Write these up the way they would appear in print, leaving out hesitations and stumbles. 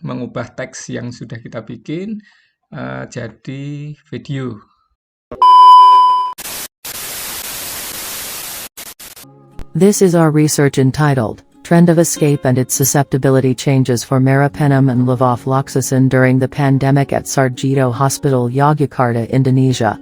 mengubah teks yang sudah kita bikin jadi video. This is our research entitled, Trend of Escape and its Susceptibility Changes for Meropenem and Levofloxacin During the Pandemic at Sarjito Hospital, Yogyakarta, Indonesia.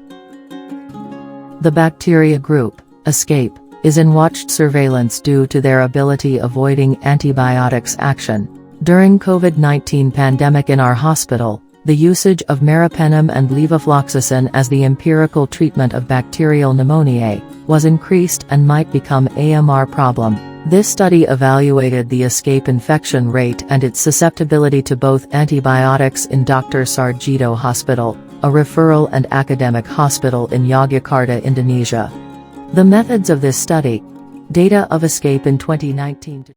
The bacteria group, Escape, is in watched surveillance due to their ability avoiding antibiotics action. During COVID-19 pandemic in our hospital, the usage of meropenem and levofloxacin as the empirical treatment of bacterial pneumoniae was increased and might become AMR problem. This study evaluated the escape infection rate and its susceptibility to both antibiotics in Dr. Sarjito Hospital, a referral and academic hospital in Yogyakarta, Indonesia. The methods of this study. Data of escape in 2019.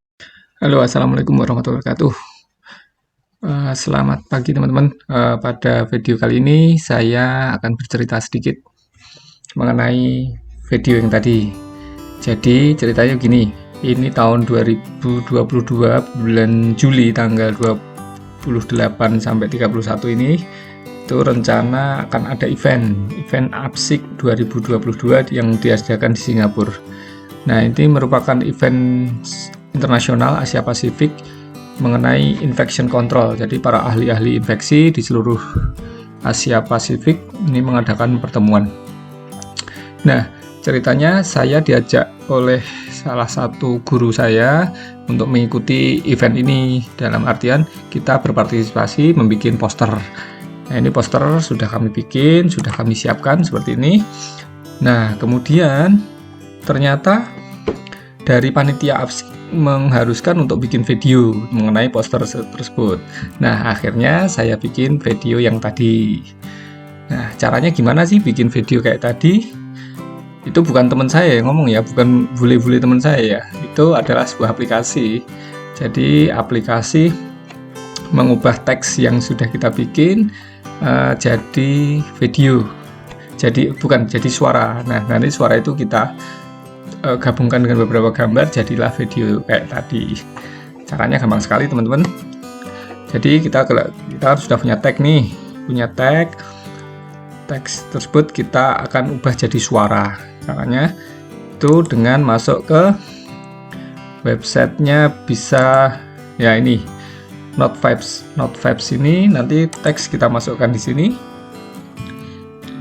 Halo, assalamualaikum warahmatullahi wabarakatuh. Selamat pagi teman-teman. Pada video kali ini saya akan bercerita sedikit mengenai video yang tadi. Jadi ceritanya gini, ini tahun 2022 bulan Juli tanggal 28 sampai 31 ini itu rencana akan ada event APSIC 2022 yang diadakan di Singapura. Nah, ini merupakan event internasional Asia Pasifik mengenai infection control. Jadi para ahli-ahli infeksi di seluruh Asia Pasifik ini mengadakan pertemuan. Nah, ceritanya saya diajak oleh salah satu guru saya untuk mengikuti event ini. Dalam artian kita berpartisipasi membuat poster. Nah, ini poster sudah kami bikin, sudah kami siapkan seperti ini. Nah, kemudian ternyata dari panitia APSIC mengharuskan untuk bikin video mengenai poster tersebut. Nah, akhirnya saya bikin video yang tadi. Nah, caranya gimana sih bikin video kayak tadi? Itu bukan teman saya yang ngomong ya, bukan bule-bule teman saya ya. Itu adalah sebuah aplikasi. Jadi, aplikasi mengubah teks yang sudah kita bikin jadi video. Jadi suara. Nah, nanti suara itu kita gabungkan dengan beberapa gambar, jadilah video kayak tadi. Caranya gampang sekali teman-teman. Jadi kita sudah punya tag nih, teks tersebut kita akan ubah jadi suara. Caranya itu dengan masuk ke websitenya, bisa ya ini Note5 ini, nanti teks kita masukkan di sini.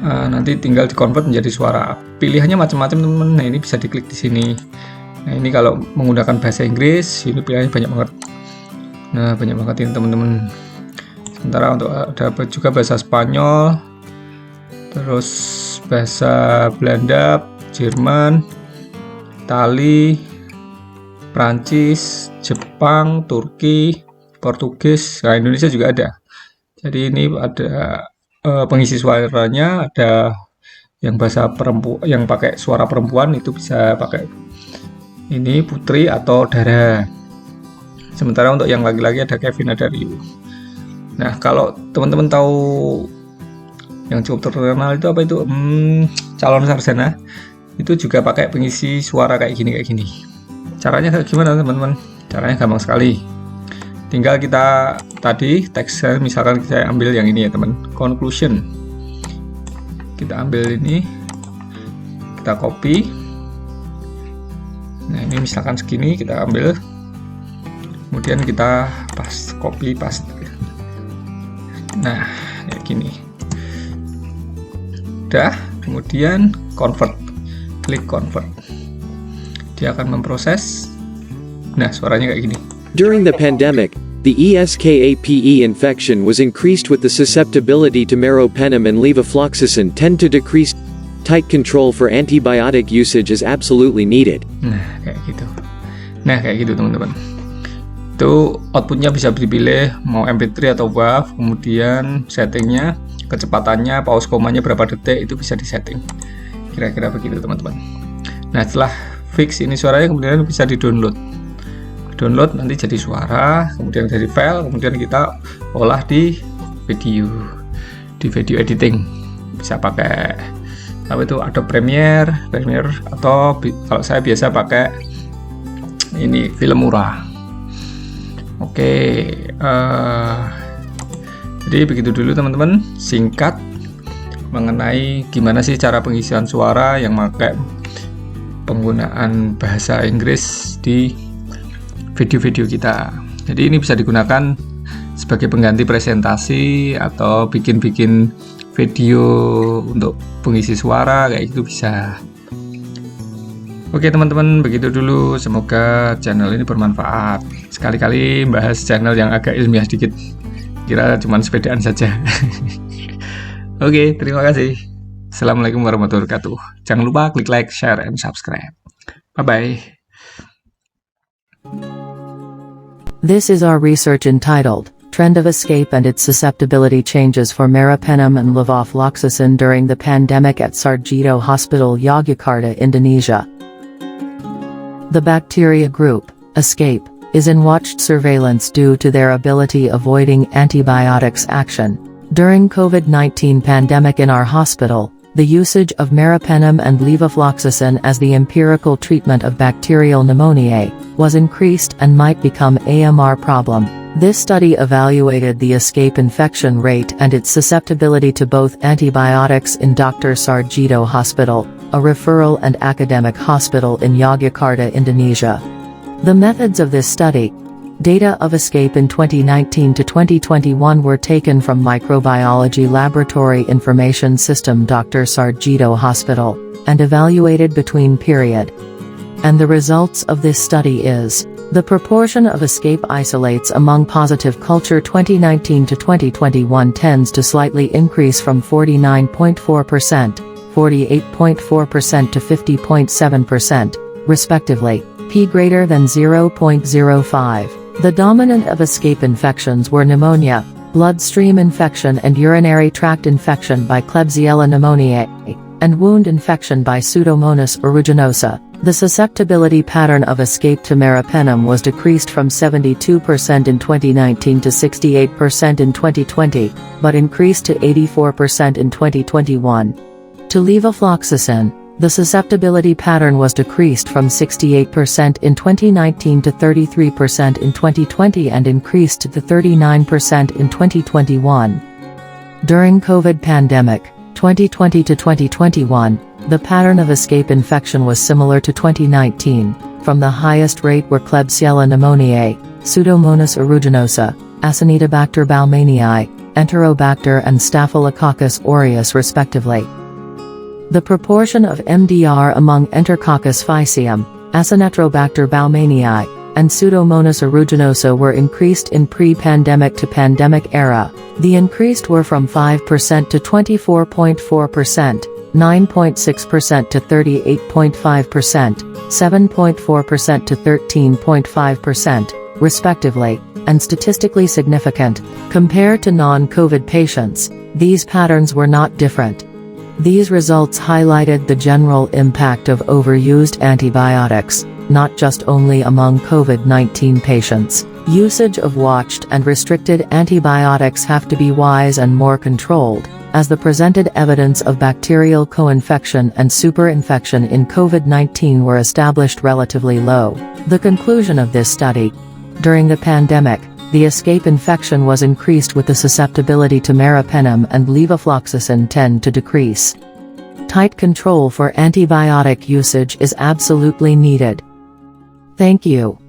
Nanti tinggal dikonvert menjadi suara. Pilihannya macam-macam teman-teman. Nah, ini bisa diklik di sini. Nah, ini kalau menggunakan bahasa Inggris, ini pilihannya banyak banget. Nah, banyak banget ini teman-teman. Sementara untuk ada juga bahasa Spanyol, terus bahasa Belanda, Jerman, Itali, Prancis, Jepang, Turki, Portugis. Nah, Indonesia juga ada. Jadi ini ada pengisi suaranya, ada yang bahasa perempuan, yang pakai suara perempuan itu bisa pakai ini Putri atau Dara. Sementara untuk yang laki-laki ada Kevin, ada Ryu. Nah, kalau teman-teman tahu yang cukup terkenal itu apa itu calon sarjana, itu juga pakai pengisi suara kayak gini. Caranya kayak gimana teman-teman? Caranya gampang sekali. Tinggal kita tadi teksnya, misalkan saya ambil yang ini ya teman, conclusion. Kita ambil ini, kita copy. Nah, ini misalkan segini kita ambil, kemudian kita copy paste. Nah, kayak gini. Udah, kemudian convert, klik convert. Dia akan memproses. Nah, suaranya kayak gini. During the pandemic, the ESKAPE infection was increased with the susceptibility to meropenem and levofloxacin tend to decrease. Tight control for antibiotic usage is absolutely needed. Nah, kayak gitu teman-teman. Itu outputnya bisa dipilih mau MP3 atau WAV, kemudian settingnya, kecepatannya, pause komanya berapa detik itu bisa disetting. Kira-kira begitu teman-teman. Nah, setelah fix ini suaranya, kemudian bisa di-download. Nanti jadi suara, kemudian jadi file, kemudian kita olah di video editing. Bisa pakai apa itu, Adobe Premiere atau kalau saya biasa pakai ini film murah. Oke, Jadi begitu dulu teman-teman, singkat mengenai gimana sih cara pengisian suara yang pakai penggunaan bahasa Inggris di video-video kita. Jadi ini bisa digunakan sebagai pengganti presentasi atau bikin-bikin video untuk pengisi suara kayak gitu bisa. Oke teman-teman, begitu dulu. Semoga channel ini bermanfaat. Sekali-kali bahas channel yang agak ilmiah dikit. Kira cuman sepedaan saja. Oke, terima kasih. Assalamualaikum warahmatullahi wabarakatuh. Jangan lupa klik like, share, and subscribe. Bye-bye. This is our research entitled, Trend of Escape and its Susceptibility Changes for Meropenem and Levofloxacin During the Pandemic at Sarjito Hospital, Yogyakarta, Indonesia. The bacteria group, ESCAPE, is in watched surveillance due to their ability avoiding antibiotics action. During COVID-19 pandemic in our hospital, the usage of meropenem and levofloxacin as the empirical treatment of bacterial pneumoniae was increased and might become AMR problem. This study evaluated the ESCAPE infection rate and its susceptibility to both antibiotics in Dr. Sarjito Hospital, a referral and academic hospital in Yogyakarta, Indonesia. The methods of this study. Data of ESCAPE in 2019 to 2021 were taken from Microbiology Laboratory Information System Dr. Sarjito Hospital, and evaluated between period. And the results of this study is, the proportion of ESCAPE isolates among positive culture 2019 to 2021 tends to slightly increase from 49.4%, 48.4% to 50.7%, respectively, p greater than 0.05. The dominant of ESCAPE infections were pneumonia, bloodstream infection and urinary tract infection by Klebsiella pneumoniae, and wound infection by Pseudomonas aeruginosa. The susceptibility pattern of ESCAPE to meropenem was decreased from 72% in 2019 to 68% in 2020, but increased to 84% in 2021. To levofloxacin, the susceptibility pattern was decreased from 68% in 2019 to 33% in 2020 and increased to 39% in 2021. During COVID pandemic, 2020 to 2021, the pattern of ESCAPE infection was similar to 2019. From the highest rate were Klebsiella pneumoniae, Pseudomonas aeruginosa, Acinetobacter baumannii, Enterobacter and Staphylococcus aureus respectively. The proportion of MDR among Enterococcus faecium, Acinetobacter baumannii, and Pseudomonas aeruginosa were increased in pre-pandemic to pandemic era. The increased were from 5% to 24.4%, 9.6% to 38.5%, 7.4% to 13.5%, respectively, and statistically significant. Compared to non-COVID patients, these patterns were not different. These results highlighted the general impact of overused antibiotics, not just only among COVID-19 patients. Usage of watched and restricted antibiotics have to be wise and more controlled, as the presented evidence of bacterial co-infection and superinfection in COVID-19 were established relatively low. The conclusion of this study. During the pandemic, the ESCAPE infection was increased with the susceptibility to meropenem and levofloxacin tend to decrease. Tight control for antibiotic usage is absolutely needed. Thank you.